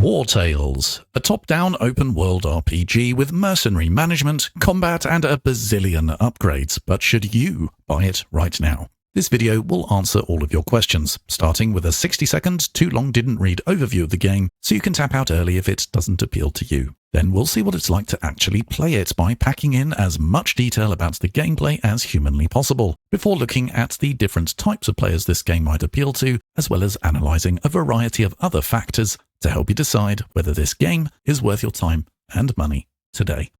Wartales, a top-down open-world RPG with mercenary management, combat, and a bazillion upgrades, but should you buy it right now? This video will answer all of your questions, starting with a 60-second, too long didn't read overview of the game, so you can tap out early if it doesn't appeal to you. Then we'll see what it's like to actually play it by packing in as much detail about the gameplay as humanly possible, before looking at the different types of players this game might appeal to, as well as analysing a variety of other factors to help you decide whether this game is worth your time and money today.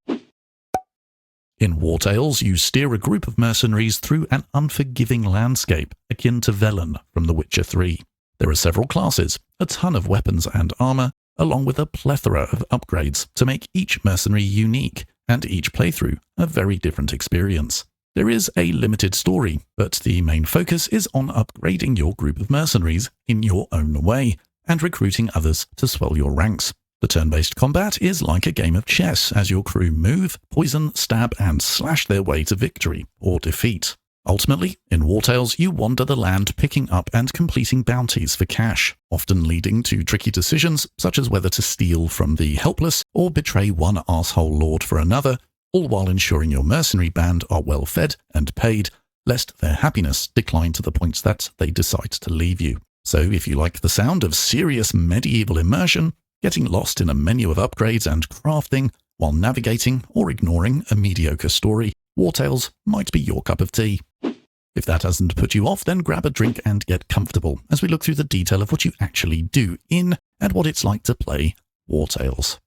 In Wartales, you steer a group of mercenaries through an unforgiving landscape akin to Velen from The Witcher 3. There are several classes, a ton of weapons and armour, along with a plethora of upgrades to make each mercenary unique, and each playthrough a very different experience. There is a limited story, but the main focus is on upgrading your group of mercenaries in your own way, and recruiting others to swell your ranks. The turn-based combat is like a game of chess as your crew move, poison, stab, and slash their way to victory or defeat. Ultimately, in Wartales, you wander the land picking up and completing bounties for cash, often leading to tricky decisions such as whether to steal from the helpless or betray one arsehole lord for another, all while ensuring your mercenary band are well fed and paid, lest their happiness decline to the point that they decide to leave you. So if you like the sound of serious medieval immersion, getting lost in a menu of upgrades and crafting while navigating or ignoring a mediocre story, Wartales might be your cup of tea. If that hasn't put you off, then grab a drink and get comfortable as we look through the detail of what you actually do in and what it's like to play Wartales.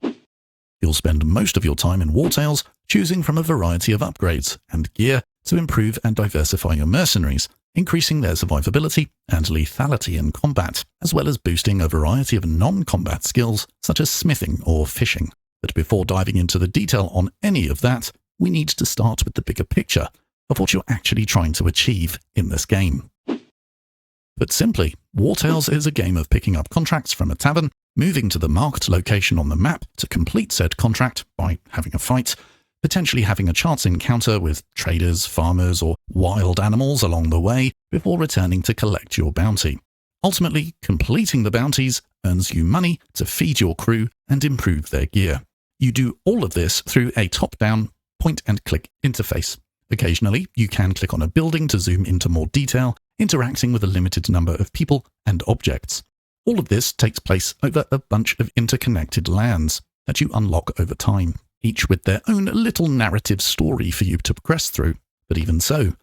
You'll spend most of your time in Wartales choosing from a variety of upgrades and gear to improve and diversify your mercenaries, increasing their survivability and lethality in combat, as well as boosting a variety of non-combat skills such as smithing or fishing. But before diving into the detail on any of that, we need to start with the bigger picture of what you're actually trying to achieve in this game. Put simply, Wartales is a game of picking up contracts from a tavern, moving to the marked location on the map to complete said contract by having a fight, potentially having a chance encounter with traders, farmers, or wild animals along the way before returning to collect your bounty. Ultimately, completing the bounties earns you money to feed your crew and improve their gear. You do all of this through a top-down, point-and-click interface. Occasionally, you can click on a building to zoom into more detail, interacting with a limited number of people and objects. All of this takes place over a bunch of interconnected lands that you unlock over time, each with their own little narrative story for you to progress through. But even so,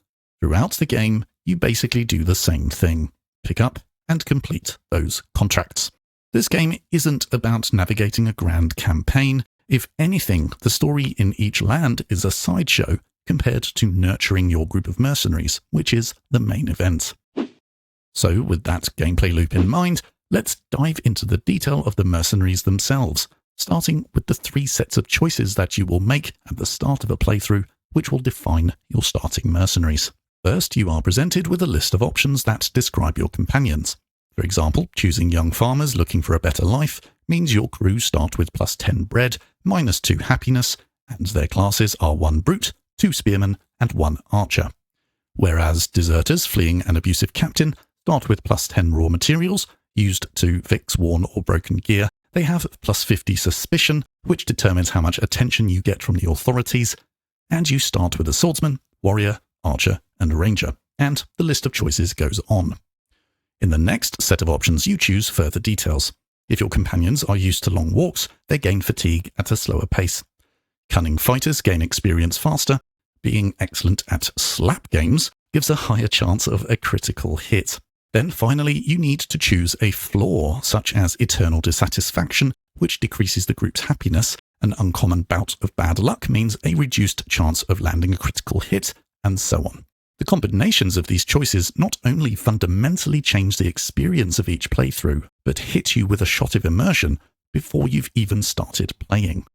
throughout the game, you basically do the same thing. Pick up and complete those contracts. This game isn't about navigating a grand campaign. If anything, the story in each land is a sideshow compared to nurturing your group of mercenaries, which is the main event. So with that gameplay loop in mind, let's dive into the detail of the mercenaries themselves, starting with the 3 sets of choices that you will make at the start of a playthrough, which will define your starting mercenaries. First, you are presented with a list of options that describe your companions. For example, choosing young farmers looking for a better life means your crew start with +10 bread, -2 happiness, and their classes are 1 brute, 2 spearmen, and 1 archer. Whereas deserters fleeing an abusive captain start with +10 raw materials, used to fix worn or broken gear. They have +50 suspicion, which determines how much attention you get from the authorities, and you start with a swordsman, warrior, archer, and ranger, and the list of choices goes on. In the next set of options, you choose further details. If your companions are used to long walks, they gain fatigue at a slower pace. Cunning fighters gain experience faster. Being excellent at slap games gives a higher chance of a critical hit. Then finally, you need to choose a flaw, such as eternal dissatisfaction, which decreases the group's happiness. An uncommon bout of bad luck means a reduced chance of landing a critical hit, and so on. The combinations of these choices not only fundamentally change the experience of each playthrough, but hit you with a shot of immersion before you've even started playing.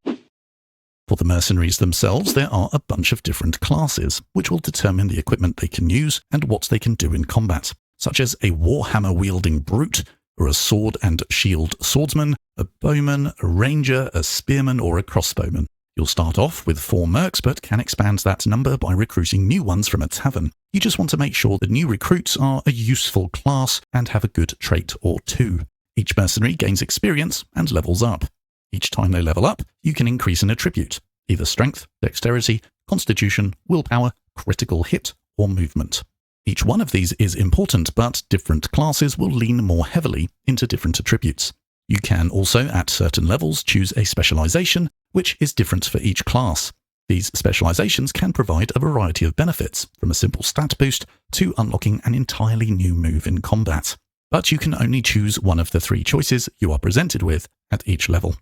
For the mercenaries themselves, there are a bunch of different classes, which will determine the equipment they can use and what they can do in combat, such as a warhammer-wielding brute, or a sword and shield swordsman, a bowman, a ranger, a spearman, or a crossbowman. You'll start off with 4 mercs, but can expand that number by recruiting new ones from a tavern. You just want to make sure the new recruits are a useful class and have a good trait or 2. Each mercenary gains experience and levels up. Each time they level up, you can increase an attribute, either strength, dexterity, constitution, willpower, critical hit, or movement. Each one of these is important, but different classes will lean more heavily into different attributes. You can also, at certain levels, choose a specialization, which is different for each class. These specializations can provide a variety of benefits, from a simple stat boost to unlocking an entirely new move in combat. But you can only choose one of the 3 choices you are presented with at each level.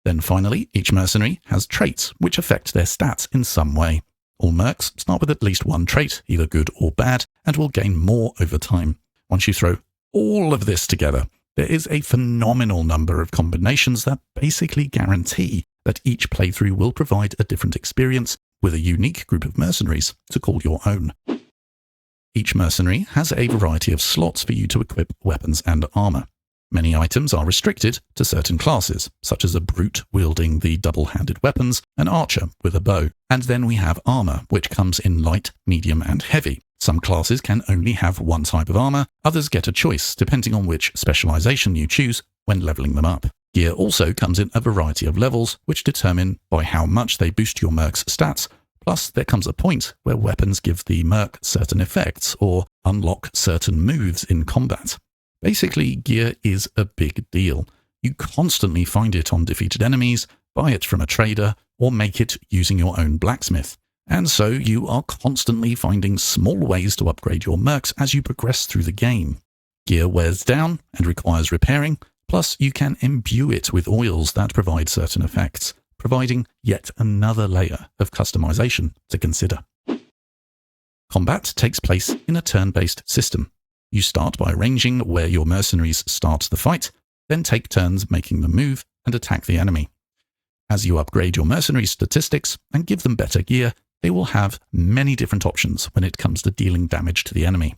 Then finally, each mercenary has traits which affect their stats in some way. All mercs start with at least one trait, either good or bad, and will gain more over time. Once you throw all of this together, there is a phenomenal number of combinations that basically guarantee that each playthrough will provide a different experience with a unique group of mercenaries to call your own. Each mercenary has a variety of slots for you to equip weapons and armor. Many items are restricted to certain classes, such as a brute wielding the double-handed weapons, an archer with a bow, and then we have armor, which comes in light, medium, and heavy. Some classes can only have one type of armor, others get a choice depending on which specialization you choose when leveling them up. Gear also comes in a variety of levels, which determine by how much they boost your merc's stats, plus there comes a point where weapons give the merc certain effects or unlock certain moves in combat. Basically, gear is a big deal. You constantly find it on defeated enemies, buy it from a trader, or make it using your own blacksmith. And so you are constantly finding small ways to upgrade your mercs as you progress through the game. Gear wears down and requires repairing, plus you can imbue it with oils that provide certain effects, providing yet another layer of customization to consider. Combat takes place in a turn-based system. You start by arranging where your mercenaries start the fight, then take turns making them move and attack the enemy. As you upgrade your mercenary statistics and give them better gear, they will have many different options when it comes to dealing damage to the enemy.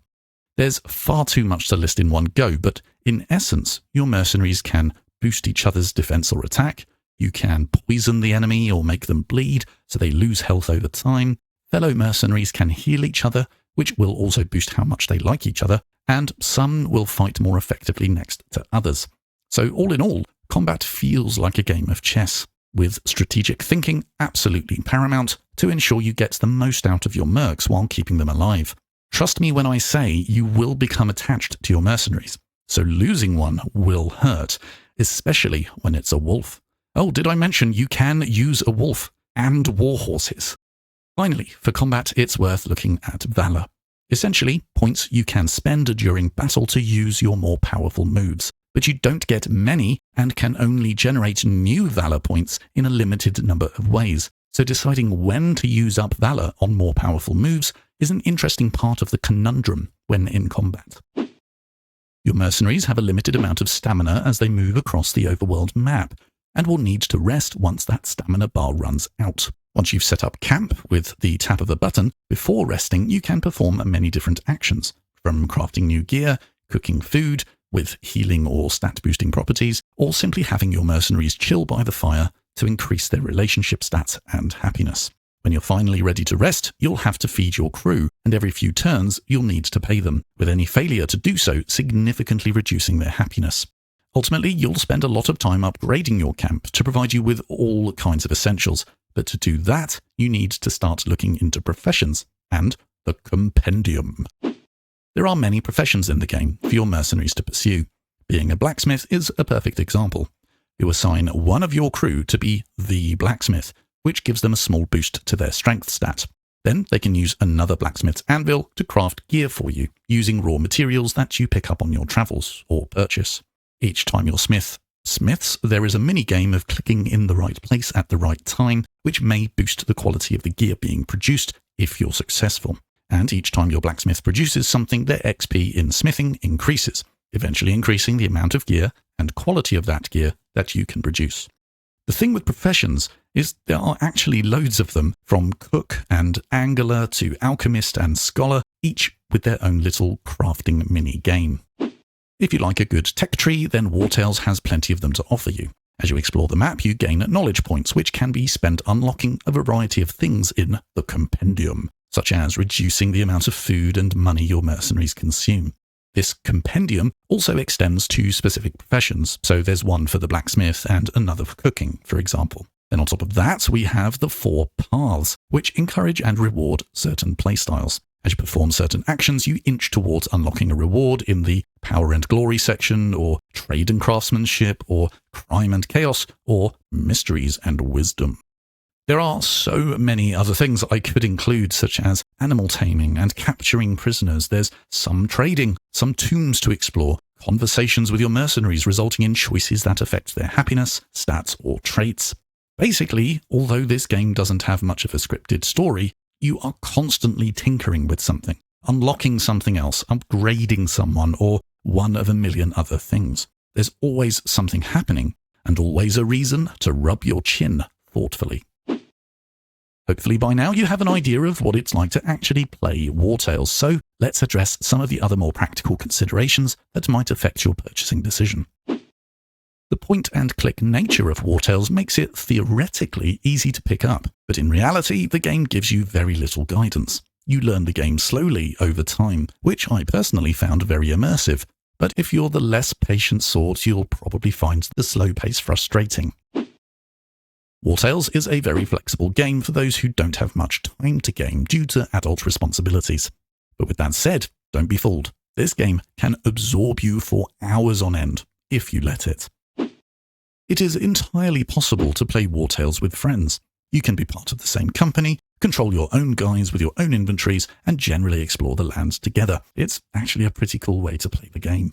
There's far too much to list in one go, but in essence, your mercenaries can boost each other's defense or attack, you can poison the enemy or make them bleed so they lose health over time, fellow mercenaries can heal each other, which will also boost how much they like each other, and some will fight more effectively next to others. So all in all, combat feels like a game of chess, with strategic thinking absolutely paramount to ensure you get the most out of your mercs while keeping them alive. Trust me when I say you will become attached to your mercenaries, so losing one will hurt, especially when it's a wolf. Oh, did I mention you can use a wolf and warhorses? Finally, for combat, it's worth looking at valor. Essentially, points you can spend during battle to use your more powerful moves, but you don't get many and can only generate new valor points in a limited number of ways. So deciding when to use up valor on more powerful moves is an interesting part of the conundrum when in combat. Your mercenaries have a limited amount of stamina as they move across the overworld map, and will need to rest once that stamina bar runs out. Once you've set up camp with the tap of a button, before resting you can perform many different actions, from crafting new gear, cooking food with healing or stat boosting properties, or simply having your mercenaries chill by the fire to increase their relationship stats and happiness. When you're finally ready to rest, you'll have to feed your crew, and every few turns you'll need to pay them, with any failure to do so significantly reducing their happiness. Ultimately, you'll spend a lot of time upgrading your camp to provide you with all kinds of essentials, but to do that, you need to start looking into professions and the compendium. There are many professions in the game for your mercenaries to pursue. Being a blacksmith is a perfect example. You assign one of your crew to be the blacksmith, which gives them a small boost to their strength stat. Then they can use another blacksmith's anvil to craft gear for you, using raw materials that you pick up on your travels or purchase. Each time your smiths, there is a mini-game of clicking in the right place at the right time, which may boost the quality of the gear being produced if you're successful. And each time your blacksmith produces something, their XP in smithing increases, eventually increasing the amount of gear and quality of that gear that you can produce. The thing with professions is there are actually loads of them, from cook and angler to alchemist and scholar, each with their own little crafting mini-game. If you like a good tech tree, then Wartales has plenty of them to offer you. As you explore the map, you gain knowledge points, which can be spent unlocking a variety of things in the compendium, such as reducing the amount of food and money your mercenaries consume. This compendium also extends to specific professions, so there's one for the blacksmith and another for cooking, for example. Then on top of that, we have the 4 paths, which encourage and reward certain playstyles. As you perform certain actions, you inch towards unlocking a reward in the Power and Glory section, or Trade and Craftsmanship, or Crime and Chaos, or Mysteries and Wisdom. There are so many other things I could include, such as animal taming and capturing prisoners. There's some trading, some tombs to explore, conversations with your mercenaries resulting in choices that affect their happiness, stats, or traits. Basically, although this game doesn't have much of a scripted story, you are constantly tinkering with something, unlocking something else, upgrading someone, or one of a million other things. There's always something happening, and always a reason to rub your chin thoughtfully. Hopefully by now you have an idea of what it's like to actually play Wartales, so let's address some of the other more practical considerations that might affect your purchasing decision. The point-and-click nature of Wartales makes it theoretically easy to pick up, but in reality the game gives you very little guidance. You learn the game slowly over time, which I personally found very immersive, but if you're the less patient sort, you'll probably find the slow pace frustrating. Wartales is a very flexible game for those who don't have much time to game due to adult responsibilities. But with that said, don't be fooled. This game can absorb you for hours on end, if you let it. It is entirely possible to play Wartales with friends. You can be part of the same company, control your own guys with your own inventories, and generally explore the lands together. It's actually a pretty cool way to play the game.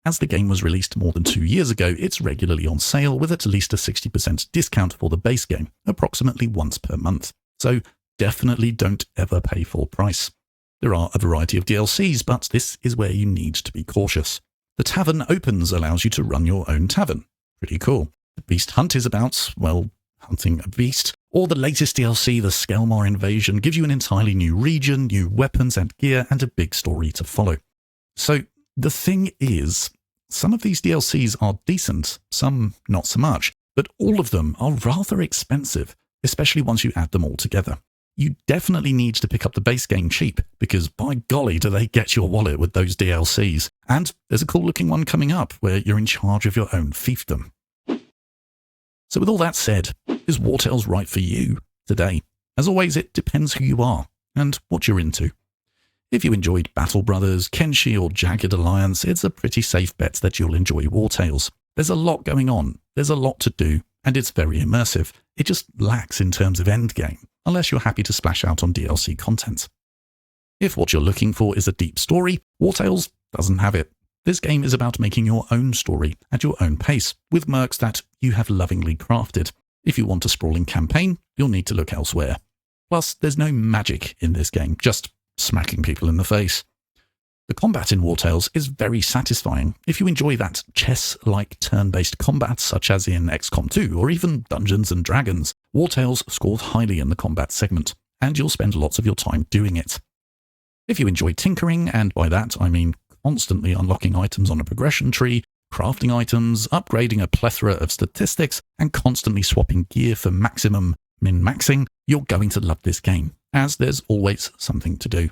As the game was released more than 2 years ago, it's regularly on sale with at least a 60% discount for the base game, approximately once per month. So definitely don't ever pay full price. There are a variety of DLCs, but this is where you need to be cautious. The Tavern Opens allows you to run your own tavern. Pretty cool. The Beast Hunt is about, well, hunting a beast. Or the latest DLC, the Skelmar Invasion, gives you an entirely new region, new weapons and gear, and a big story to follow. So the thing is, some of these DLCs are decent, some not so much, but all of them are rather expensive, especially once you add them all together. You definitely need to pick up the base game cheap, because by golly do they get your wallet with those DLCs. And there's a cool looking one coming up where you're in charge of your own fiefdom. So with all that said, is Wartales right for you today? As always, it depends who you are and what you're into. If you enjoyed Battle Brothers, Kenshi or Jagged Alliance, it's a pretty safe bet that you'll enjoy Wartales. There's a lot going on, there's a lot to do, and it's very immersive. It just lacks in terms of endgame, unless you're happy to splash out on DLC content. If what you're looking for is a deep story, Wartales doesn't have it. This game is about making your own story at your own pace, with mercs that you have lovingly crafted. If you want a sprawling campaign, you'll need to look elsewhere. Plus, there's no magic in this game, just smacking people in the face. The combat in Wartales is very satisfying. If you enjoy that chess-like turn-based combat such as in XCOM 2 or even Dungeons & Dragons, Wartales scores highly in the combat segment, and you'll spend lots of your time doing it. If you enjoy tinkering, and by that I mean constantly unlocking items on a progression tree, crafting items, upgrading a plethora of statistics, and constantly swapping gear for maximum min-maxing, you're going to love this game, as there's always something to do.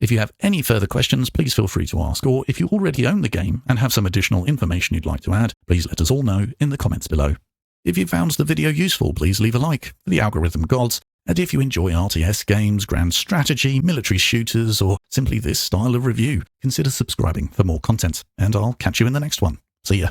If you have any further questions, please feel free to ask, or if you already own the game and have some additional information you'd like to add, please let us all know in the comments below. If you found the video useful, please leave a like for the algorithm gods, and if you enjoy RTS games, grand strategy, military shooters, or simply this style of review, consider subscribing for more content, and I'll catch you in the next one. See ya.